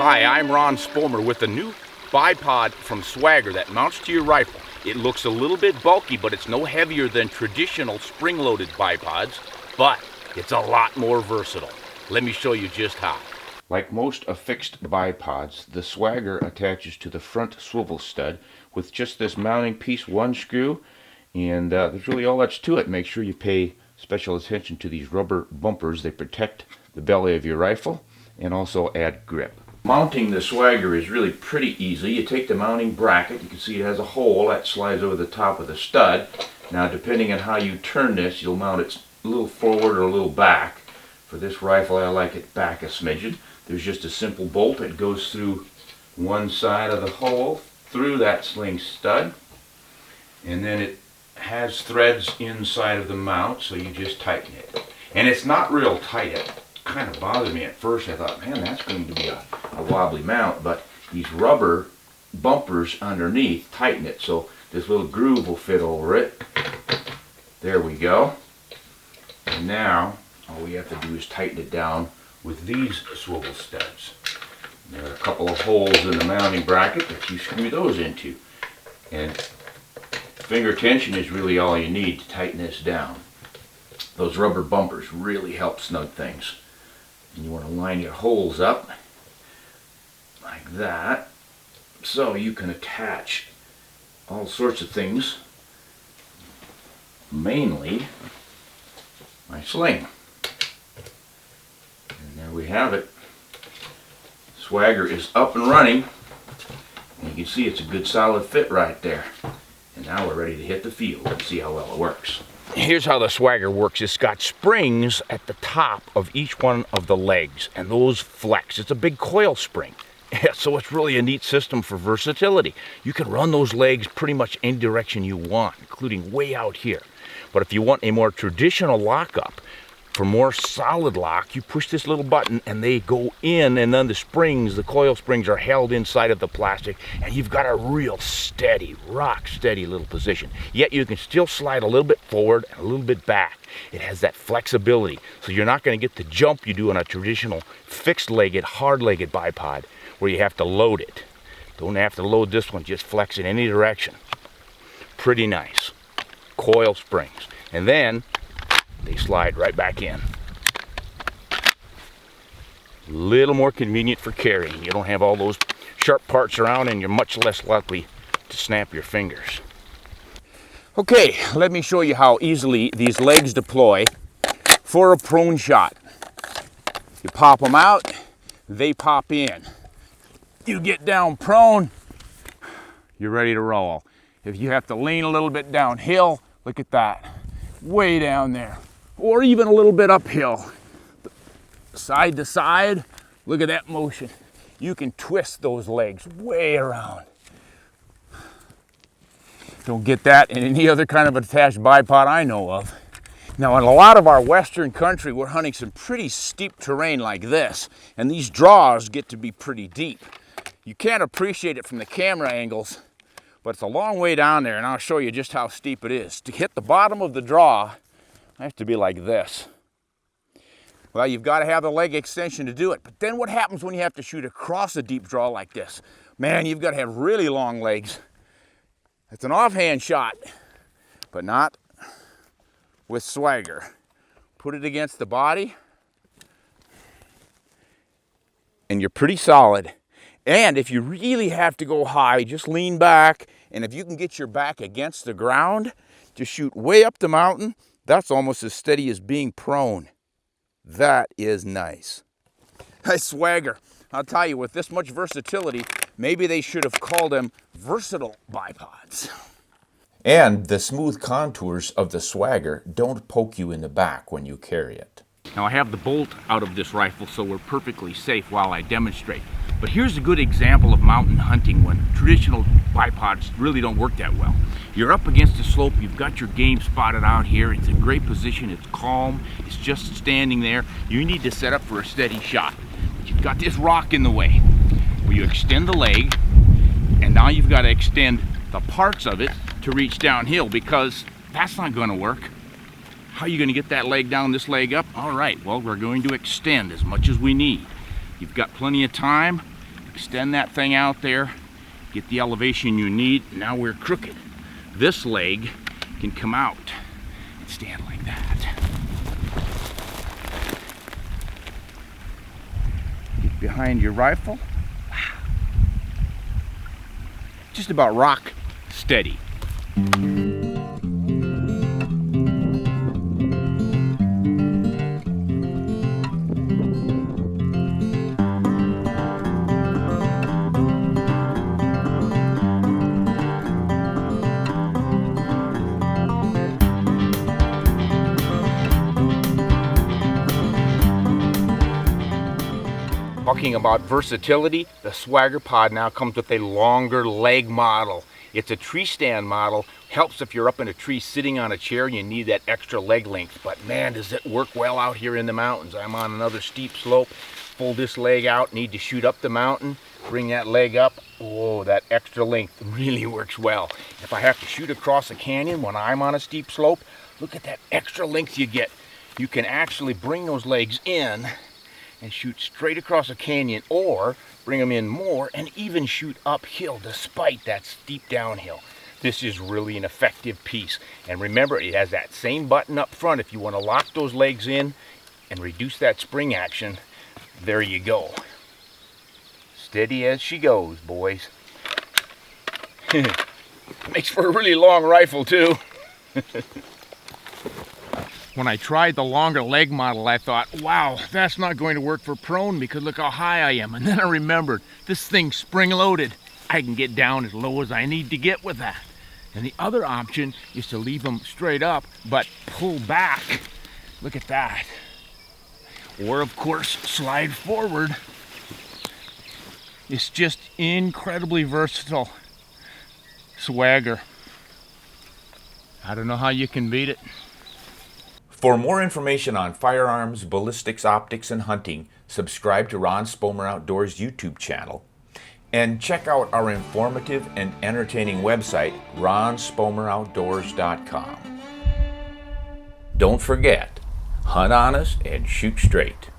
Hi, I'm Ron Spomer with the new Bipod from Swagger that mounts to your rifle. It looks a little bit bulky, but it's no heavier than traditional spring-loaded bipods, but it's a lot more versatile. Let me show you just how. Like most affixed bipods, the Swagger attaches to the front swivel stud with just this mounting piece, one screw, and that's really all that's to it. Make sure you pay special attention to these rubber bumpers. They protect the belly of your rifle and also add grip. Mounting the Swagger is really pretty easy. You take the mounting bracket, you can see it has a hole that slides over the top of the stud. Now depending on how you turn this, you'll mount it a little forward or a little back. For this rifle I like it back a smidgen. There's just a simple bolt that goes through one side of the hole, through that sling stud, and then it has threads inside of the mount, so you just tighten it. And it's not real tight. It kind of bothered me at first. I thought, man, that's going to be a wobbly mount, but these rubber bumpers underneath tighten it, so this little groove will fit over it. There we go. And now all we have to do is tighten it down with these swivel studs. There are a couple of holes in the mounting bracket that you screw those into, and finger tension is really all you need to tighten this down. Those rubber bumpers really help snug things. And you want to line your holes up like that so you can attach all sorts of things, mainly my sling. And there we have it. Swagger is up and running, and you can see it's a good solid fit right there. And now we're ready to hit the field and see how well it works. Here's how the Swagger works. It's got springs at the top of each one of the legs, and those flex. It's a big coil spring. So it's really a neat system for versatility. You can run those legs pretty much any direction you want, including way out here. But if you want a more traditional lockup, for more solid lock, you push this little button and they go in, and then the springs, the coil springs, are held inside of the plastic, and you've got a real steady, rock steady little position. Yet you can still slide a little bit forward and a little bit back. It has that flexibility, so you're not going to get the jump you do on a traditional fixed-legged, hard-legged bipod where you have to load it. Don't have to load this one, just flex in any direction. Pretty nice. Coil springs. And then they slide right back in. Little more convenient for carrying. You don't have all those sharp parts around, and you're much less likely to snap your fingers. Okay, let me show you how easily these legs deploy for a prone shot. You pop them out, they pop in. You get down prone, you're ready to roll. If you have to lean a little bit downhill, look at that, way down there. Or even a little bit uphill, side to side, look at that motion. You can twist those legs way around. Don't get that in any other kind of attached bipod I know of. Now in a lot of our western country, we're hunting some pretty steep terrain like this, and these draws get to be pretty deep. You can't appreciate it from the camera angles, but it's a long way down there, and I'll show you just how steep it is. To hit the bottom of the draw, I have to be like this. Well, you've got to have the leg extension to do it. But then what happens when you have to shoot across a deep draw like this? Man, you've got to have really long legs. It's an offhand shot, but not with Swagger. Put it against the body, and you're pretty solid. And if you really have to go high, just lean back, and if you can get your back against the ground, just shoot way up the mountain. That's almost as steady as being prone. That is nice. Hey, Swagger, I'll tell you, with this much versatility, maybe they should have called them versatile bipods. And the smooth contours of the Swagger don't poke you in the back when you carry it. Now I have the bolt out of this rifle, so we're perfectly safe while I demonstrate. But here's a good example of mountain hunting when traditional bipods really don't work that well. You're up against the slope, you've got your game spotted out here, it's a great position, it's calm, it's just standing there. You need to set up for a steady shot. But you've got this rock in the way. Well, you extend the leg, and now you've got to extend the parts of it to reach downhill, because that's not going to work. How are you going to get that leg down, this leg up? All right, well, we're going to extend as much as we need. You've got plenty of time. Extend that thing out there, get the elevation you need. Now we're crooked. This leg can come out and stand like that. Get behind your rifle. Just about rock steady. Talking about versatility, the Swagger Pod now comes with a longer leg model. It's a tree stand model. Helps if you're up in a tree sitting on a chair and you need that extra leg length. But man, does it work well out here in the mountains. I'm on another steep slope. Pull this leg out, need to shoot up the mountain. Bring that leg up. Oh, that extra length really works well. If I have to shoot across a canyon when I'm on a steep slope, look at that extra length you get. You can actually bring those legs in and shoot straight across a canyon, or bring them in more and even shoot uphill despite that steep downhill. This is really an effective piece. And remember, it has that same button up front. If you want to lock those legs in and reduce that spring action, there you go. Steady as she goes, boys. Makes for a really long rifle too. When I tried the longer leg model, I thought, wow, that's not going to work for prone because look how high I am. And then I remembered, this thing's spring-loaded. I can get down as low as I need to get with that. And the other option is to leave them straight up, but pull back. Look at that. Or, of course, slide forward. It's just incredibly versatile. Swagger. I don't know how you can beat it. For more information on firearms, ballistics, optics, and hunting, subscribe to Ron Spomer Outdoors YouTube channel. And check out our informative and entertaining website, ronspomeroutdoors.com. Don't forget, hunt honest and shoot straight.